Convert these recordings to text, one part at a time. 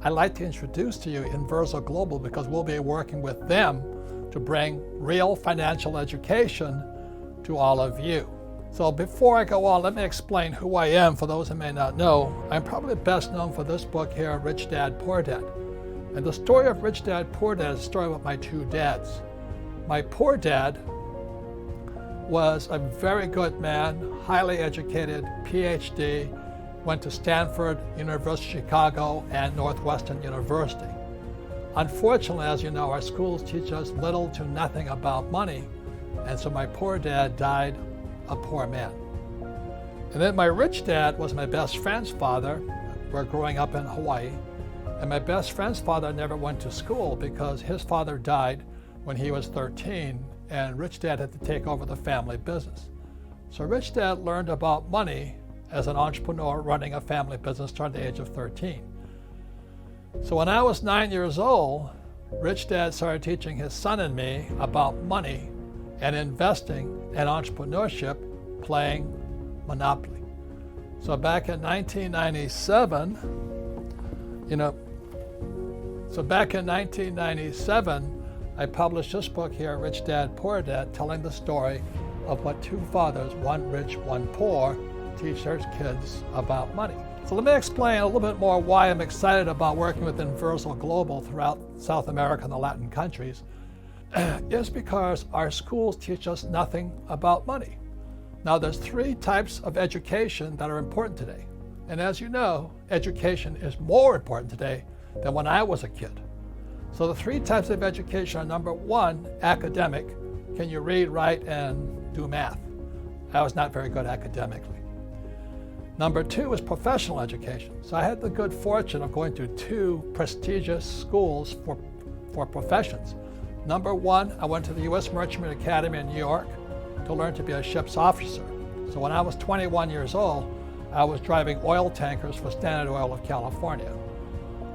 I'd like to introduce to you Inversal Global because we'll be working with them to bring real financial education to all of you. So before I go on, let me explain who I am for those who may not know. I'm probably best known for this book here, Rich Dad, Poor Dad. And the story of Rich Dad, Poor Dad is a story about my two dads. My poor dad was a very good man, highly educated, PhD, went to Stanford, University of Chicago, and Northwestern University. Unfortunately, as you know, our schools teach us little to nothing about money, and so my poor dad died a poor man. And then my rich dad was my best friend's father. We're growing up in Hawaii, and my best friend's father never went to school because his father died when he was 13, and Rich Dad had to take over the family business. So Rich Dad learned about money as an entrepreneur running a family business starting at the age of 13. So when I was 9 years old, Rich Dad started teaching his son and me about money and investing and entrepreneurship, playing Monopoly. So back in 1997, I published this book here, Rich Dad, Poor Dad, telling the story of what two fathers, one rich, one poor, teach their kids about money. So let me explain a little bit more why I'm excited about working with Inversal Global throughout South America and the Latin countries. Is because our schools teach us nothing about money. Now there's three types of education that are important today. And as you know, education is more important today than when I was a kid. So the three types of education are: number one, academic. Can you read, write, and do math? I was not very good academically. Number two is professional education. So I had the good fortune of going to two prestigious schools for professions. Number one, I went to the U.S. Merchant Academy in New York to learn to be a ship's officer. So when I was 21 years old, I was driving oil tankers for Standard Oil of California.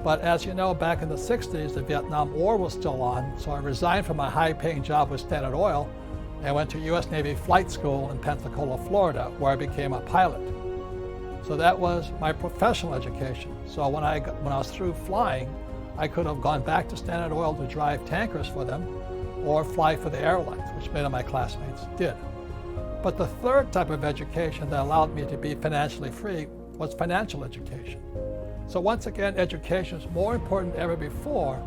But as you know, back in the 60s, the Vietnam War was still on, so I resigned from my high-paying job with Standard Oil and went to U.S. Navy Flight School in Pensacola, Florida, where I became a pilot. So that was my professional education. So when I was through flying, I could have gone back to Standard Oil to drive tankers for them or fly for the airlines, which many of my classmates did. But the third type of education that allowed me to be financially free was financial education. So once again, education is more important than ever before,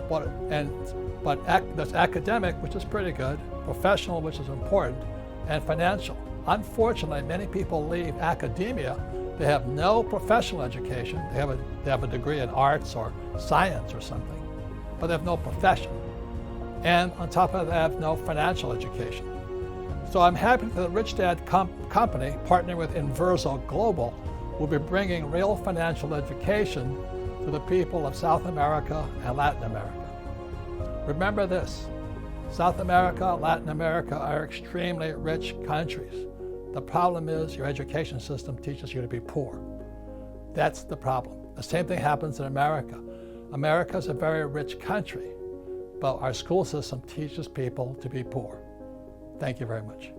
but there's academic, which is pretty good, professional, which is important, and financial. Unfortunately, many people leave academia. They have no professional education. They have a degree in arts or science or something, but they have no profession. And on top of that, they have no financial education. So I'm happy that the Rich Dad company, partnering with Inversal Global, will be bringing real financial education to the people of South America and Latin America. Remember this: South America, Latin America are extremely rich countries. The problem is your education system teaches you to be poor. That's the problem. The same thing happens in America. America is a very rich country, but our school system teaches people to be poor. Thank you very much.